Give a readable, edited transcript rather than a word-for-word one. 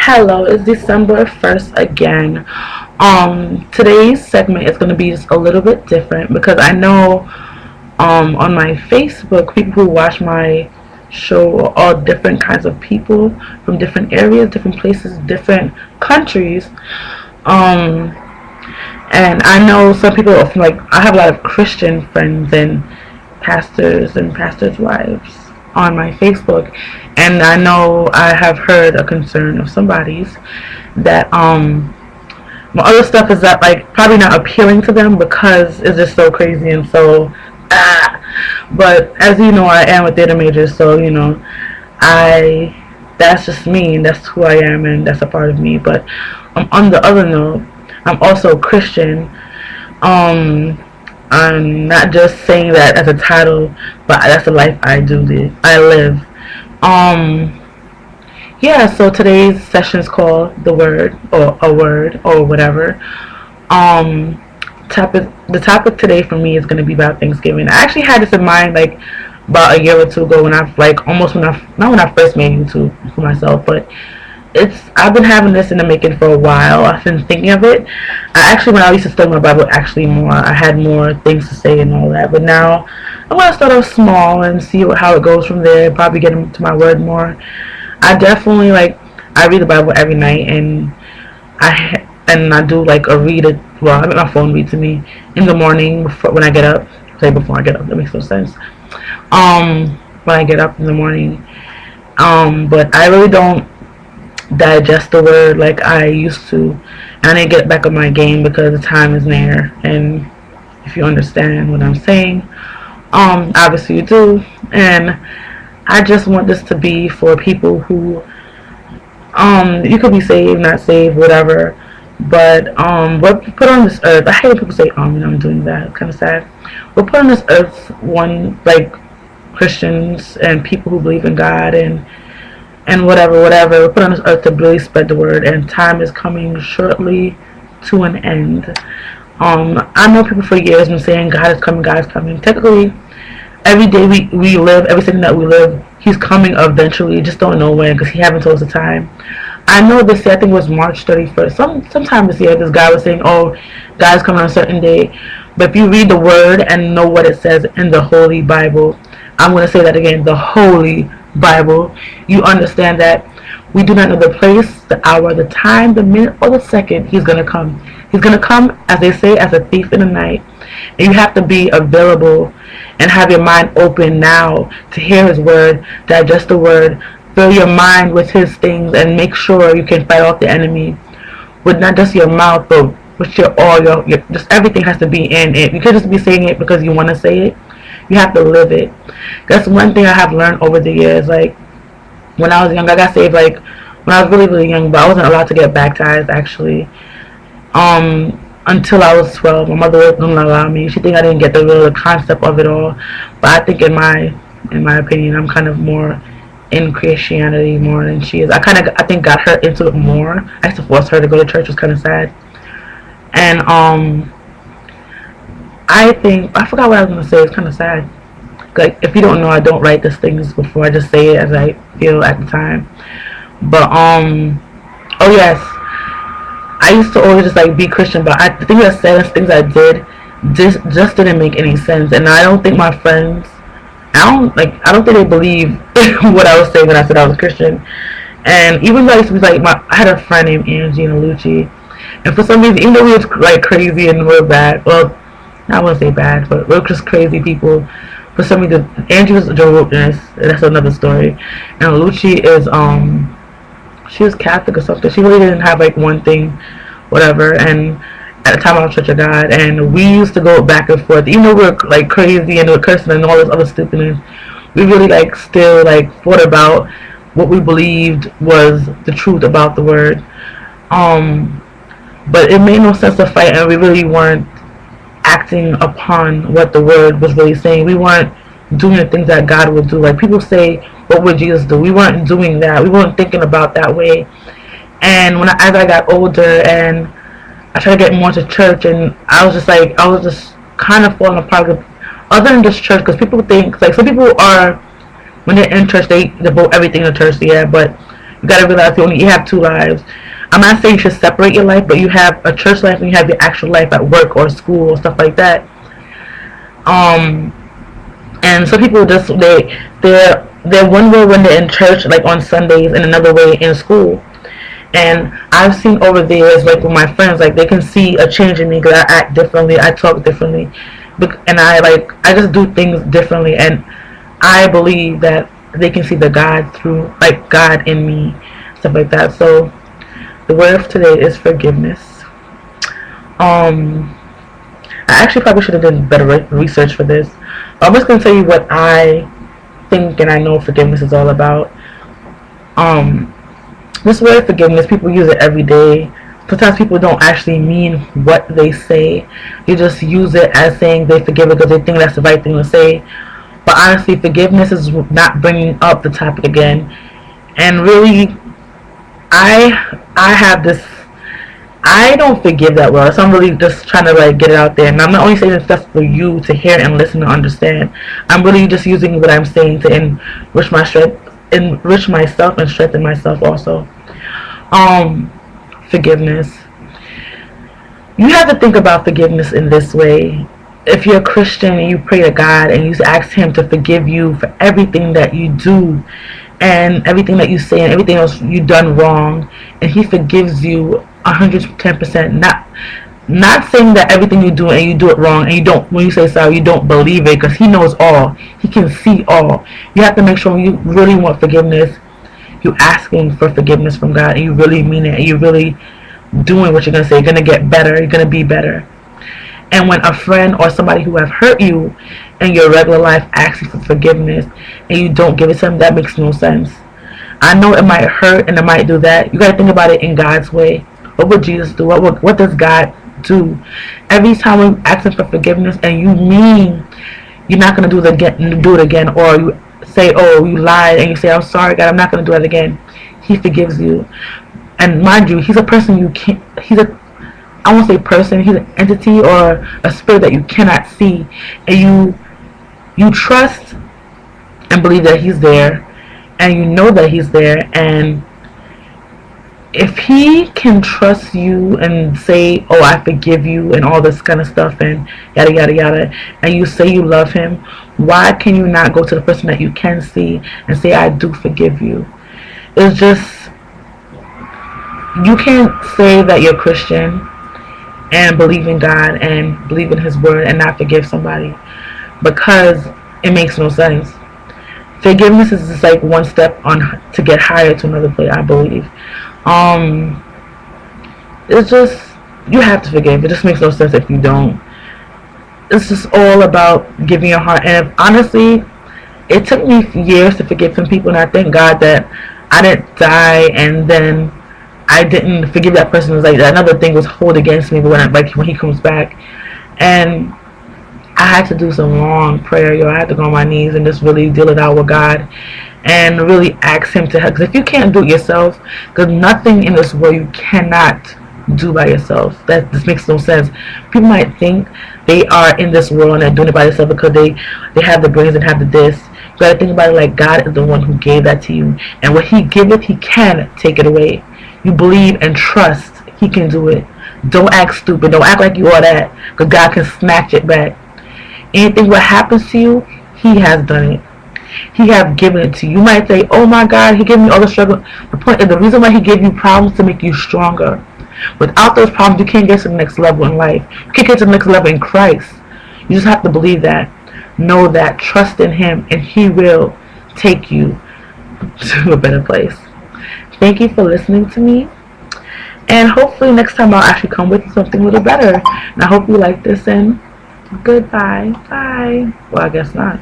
Hello, it's December 1st again. Today's segment is going to be just a little bit different because I know on my Facebook, people who watch my show are all different kinds of people from different areas, different places, different countries. Um, and I know some people are from, like, I have a lot of Christian friends and pastors' wives on my Facebook, and I know I have heard a concern of somebody's that my other stuff is that, like, probably not appealing to them because it's just so crazy and so but as you know, I am a theater major, so I that's just me and that's who I am and that's a part of me. But on the other note, I'm also Christian. um I'm not just saying that as a title, but that's the life I live. um yeah, so today's session is called the word or a word or whatever. um the topic today for me is going to be about Thanksgiving. I actually had this in mind, like, about a year or two ago, when I, like, almost when I not when I first made YouTube for myself, but I've been having this in the making for a while. I've been thinking of it. I actually, when I used to study my Bible, actually more, I had more things to say and all that. But now I want to start off small and see how it goes from there. Probably get into my word more. I definitely, like, I read the Bible every night, and I do, like, a read it. Well, I make my phone read to me in the morning when I get up. Say before I get up. That makes no sense. When I get up in the morning. But I really don't digest the word like I used to. And I need to get back on my game because the time is near. And if you understand what I'm saying, obviously you do. And I just want this to be for people who, you could be saved, not saved, whatever. But we're put on this earth. I hate when people say and I'm doing that. It's kind of sad. We're put on this earth, one, like, Christians and people who believe in God and whatever. We're put on this earth to really spread the word, and time is coming shortly to an end. I know people for years been saying God is coming, God is coming. Technically, every day we live, every second that we live, He's coming eventually. You just don't know when because He haven't told us the time. I know this year, I think it was March 31st. Sometime this year, this guy was saying, "Oh, God's coming on a certain day." But if you read the word and know what it says in the Holy Bible, I'm going to say that again, the Holy Bible, you understand that we do not know the place, the hour, the time, the minute, or the second He's going to come. He's going to come, as they say, as a thief in the night. And you have to be available and have your mind open now to hear His word, digest the word, fill your mind with His things, and make sure you can fight off the enemy with not just your mouth, but with your just everything has to be in it. You can't just be saying it because you want to say it. You have to live it. That's one thing I have learned over the years. Like, when I was young, I got saved, like, when I was really, really young, but I wasn't allowed to get baptized, actually, until I was 12. My mother wouldn't allow me. She think I didn't get the real concept of it all. But I think, in my opinion, I'm kind of more in Christianity more than she is. I think got her into it more. I used to force her to go to church. It was kind of sad. And I forgot what I was gonna say. It's kind of sad. Like, if you don't know, I don't write these things before. I just say it as I feel at the time. But oh yes, I used to always just, like, be Christian, but the things I said and things I did just didn't make any sense. And I don't think my friends, I don't think they believe what I was saying when I said I was Christian. And even though I used to be, like, I had a friend named Angie and Lucci, and for some reason, even though we was, like, crazy and we're bad, well, I wouldn't say bad, but we're just crazy people. For some reason, Angie was Jehovah's Witness, and that's another story. And Lucci is she was Catholic or something. She really didn't have, like, one thing, whatever. And at the time I was Church of God, and we used to go back and forth, even though we were, like, crazy and we were cursing and all this other stupidness. We really, like, still, like, thought about what we believed was the truth about the word. But it made no sense to fight, and we really weren't acting upon what the word was really saying. We weren't doing the things that God would do. Like, people say, what would Jesus do? We weren't doing that. We weren't thinking about that way. And as I got older and I tried to get more to church, and I was just kind of falling apart. Other than just church, because people think, like, some people are, when they're in church, they devote everything to church, yeah, but You gotta realize you have two lives. I'm not saying you should separate your life, but you have a church life and you have your actual life at work or school or stuff like that. And some people just they're one way when they're in church, like on Sundays, and another way in school. And I've seen over the years, like with my friends, like they can see a change in me because I act differently, I talk differently, and I just do things differently. And I believe that they can see the God through, like God in me, stuff like that. So the word of today is forgiveness. I actually probably should have done better research for this. I'm just gonna tell you what I think and I know forgiveness is all about. This word forgiveness, people use it every day. Sometimes people don't actually mean what they say. They just use it as saying they forgive it because they think that's the right thing to say. But honestly, forgiveness is not bringing up the topic again. And really, I have this. I don't forgive that well, so I'm really just trying to like get it out there. And I'm not only saying this stuff for you to hear and listen and understand. I'm really just using what I'm saying to enrich my strength, enrich myself, and strengthen myself also. Forgiveness. You have to think about forgiveness in this way. If you're a Christian and you pray to God and you ask Him to forgive you for everything that you do and everything that you say and everything else you've done wrong, and He forgives you 110%, not saying that everything you do and you do it wrong and you don't, when you say sorry, you don't believe it, because He knows all. He can see all. You have to make sure when you really want forgiveness, you asking for forgiveness from God and you really mean it and you really doing what you're going to say. You're going to get better. You're going to be better. And when a friend or somebody who have hurt you in your regular life asks you for forgiveness and you don't give it to them, that makes no sense. I know it might hurt and it might do that. You got to think about it in God's way. What would Jesus do? What does God do? Every time we ask Him for forgiveness and you mean you're not going to do it again, or you say, oh, you lied, and you say, I'm sorry, God, I'm not going to do it again, He forgives you. And mind you, He's a person you can't, I won't say person, He's an entity or a spirit that you cannot see. And you trust and believe that He's there, and you know that He's there. And if He can trust you and say, oh, I forgive you and all this kind of stuff and yada yada yada, and you say you love Him, why can you not go to the person that you can see and say, I do forgive you? It's just, you can't say that you're Christian and believe in God and believe in His word and not forgive somebody, because it makes no sense. Forgiveness is just like one step on to get higher to another place, I believe. It's just, you have to forgive. It just makes no sense if you don't. It's just all about giving your heart. And if, honestly, it took me years to forgive some people, and I thank God that I didn't die and then I didn't forgive that person. It was like another thing was hold against me, but when He comes back, and I had to do some long prayer, I had to go on my knees and just really deal it out with God and really ask Him to help. Because if you can't do it yourself, because nothing in this world you cannot do by yourself. That just makes no sense. People might think they are in this world and they're doing it by themselves because they have the brains and have the this. You gotta think about it like God is the one who gave that to you, and what He giveth, He can take it away. You believe and trust He can do it. Don't act stupid. Don't act like you are that, because God can snatch it back. Anything what happens to you, He has done it. He have given it to you. You might say, oh my God, He gave me all the struggle. The point is, the reason why He gave you problems to make you stronger. Without those problems, you can't get to the next level in life. You can't get to the next level in Christ. You just have to believe that. Know that. Trust in Him, and He will take you to a better place. Thank you for listening to me. And hopefully next time I'll actually come with something a little better. And I hope you like this, and goodbye. Bye. Well, I guess not.